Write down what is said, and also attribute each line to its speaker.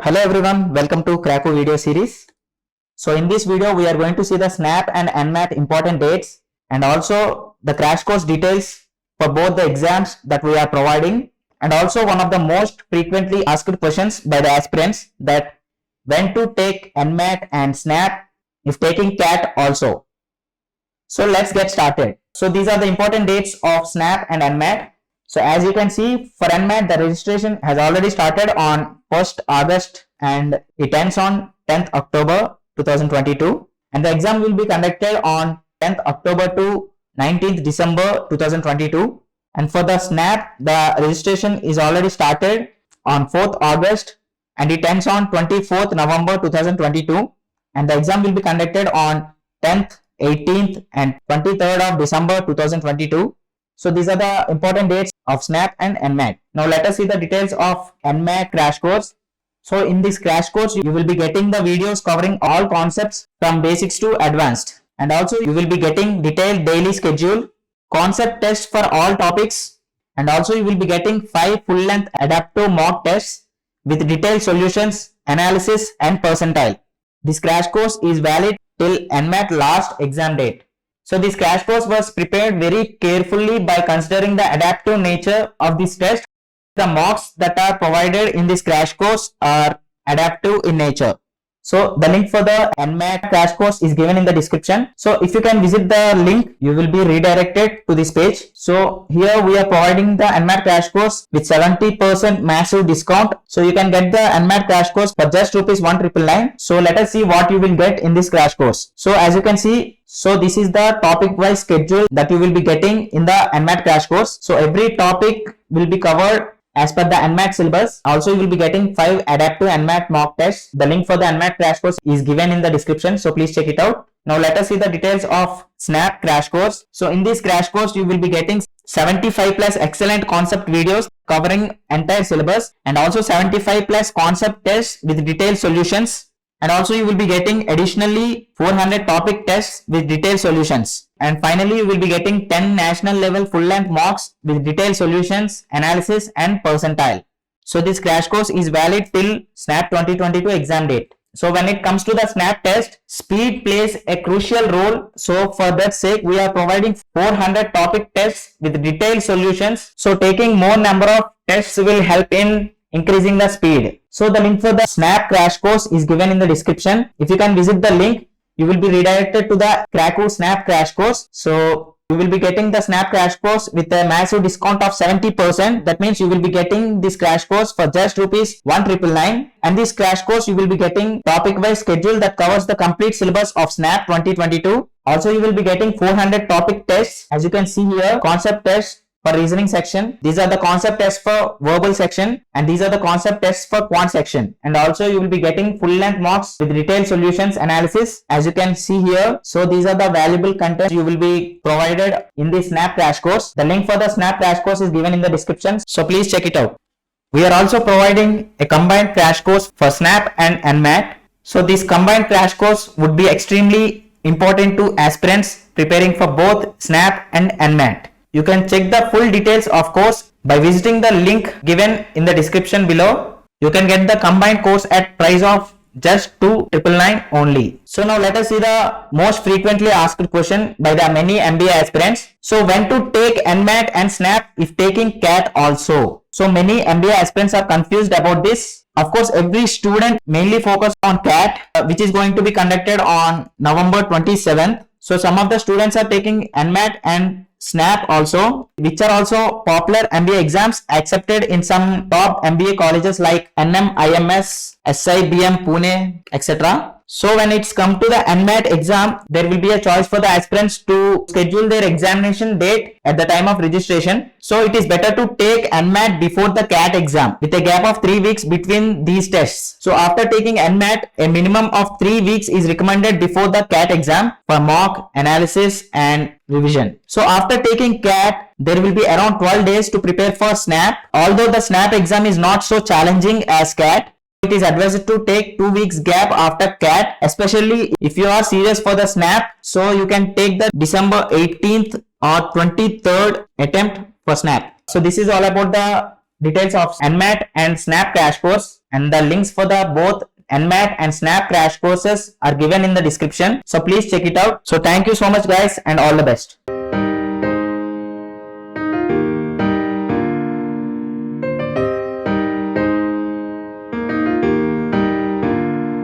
Speaker 1: Hello everyone, welcome to Krakow video series. So in this video we are going to see the SNAP and NMAT important dates and also the crash course details for both the exams that we are providing, and also one of the most frequently asked questions by the aspirants, that when to take NMAT and SNAP if taking CAT also. So let's get started. So these are the important dates of SNAP and NMAT. So as you can see, for NMAT, the registration has already started on 1st August and it ends on 10th October 2022. And the exam will be conducted on 10th October to 19th December 2022. And for the SNAP, the registration is already started on 4th August and it ends on 24th November 2022. And the exam will be conducted on 10th, 18th and 23rd of December 2022. So these are the important dates of SNAP and NMAT. Now let us see the details of NMAT crash course. So in this crash course, you will be getting the videos covering all concepts from basics to advanced. And also you will be getting detailed daily schedule, concept tests for all topics. And also you will be getting 5 full-length adaptive mock tests with detailed solutions, analysis and percentile. This crash course is valid till NMAT last exam date. So this crash course was prepared very carefully by considering the adaptive nature of this test. The mocks that are provided in this crash course are adaptive in nature. So the link for the NMAT crash course is given in the description. So if you can visit the link, you will be redirected to this page. So here we are providing the NMAT crash course with 70% massive discount. So you can get the NMAT crash course for just ₹1,999. So let us see what you will get in this crash course. So as you can see, so this is the topic wise schedule that you will be getting in the NMAT crash course. So every topic will be covered as per the NMAT syllabus. Also, you will be getting 5 adaptive NMAT mock tests. The link for the NMAT crash course is given in the description. So please check it out. Now let us see the details of SNAP crash course. So in this crash course, you will be getting 75 plus excellent concept videos covering entire syllabus, and also 75 plus concept tests with detailed solutions. And also you will be getting additionally 400 topic tests with detailed solutions. And finally, you will be getting 10 national level full-length mocks with detailed solutions, analysis and percentile. So this crash course is valid till SNAP 2022 exam date. So when it comes to the SNAP test, speed plays a crucial role. So for that sake, we are providing 400 topic tests with detailed solutions. So taking more number of tests will help in increasing the speed. So the link for the SNAP crash course is given in the description. If you can visit the link, you will be redirected to the Krakow SNAP crash course. So you will be getting the SNAP crash course with a massive discount of 70%. That means you will be getting this crash course for just ₹1,999. And this crash course you will be getting topic wise schedule that covers the complete syllabus of SNAP 2022. Also you will be getting 400 topic tests. As you can see here, concept tests for reasoning section, these are the concept tests for verbal section, and these are the concept tests for quant section. And also you will be getting full length mocks with detailed solutions, analysis, as you can see here. So these are the valuable content you will be provided in the SNAP crash course. The link for the SNAP crash course is given in the description, so please check it out. We are also providing a combined crash course for SNAP and NMAT. So this combined crash course would be extremely important to aspirants preparing for both SNAP and NMAT. You can check the full details of course by visiting the link given in the description below. You can get the combined course at price of just ₹2,999 only. So now let us see the most frequently asked question by the many MBA aspirants. So when to take NMAT and SNAP if taking CAT also? So many MBA aspirants are confused about this. Of course, every student mainly focus on CAT, which is going to be conducted on November 27th. So some of the students are taking NMAT and SNAP also, which are also popular MBA exams accepted in some top MBA colleges like NMIMS, SIBM Pune, etc. So when it's come to the NMAT exam, there will be a choice for the aspirants to schedule their examination date at the time of registration. So it is better to take NMAT before the CAT exam with a gap of 3 weeks between these tests. So after taking NMAT, a minimum of 3 weeks is recommended before the CAT exam for mock, analysis and revision. So after taking CAT, there will be around 12 days to prepare for SNAP. Although the SNAP exam is not so challenging as CAT, it is advised to take 2 weeks gap after CAT, especially if you are serious for the SNAP. So you can take the December 18th or 23rd attempt for SNAP. So this is all about the details of NMAT and SNAP crash course, and the links for the both NMAT and SNAP crash courses are given in the description. So please check it out. So thank you so much guys and all the best.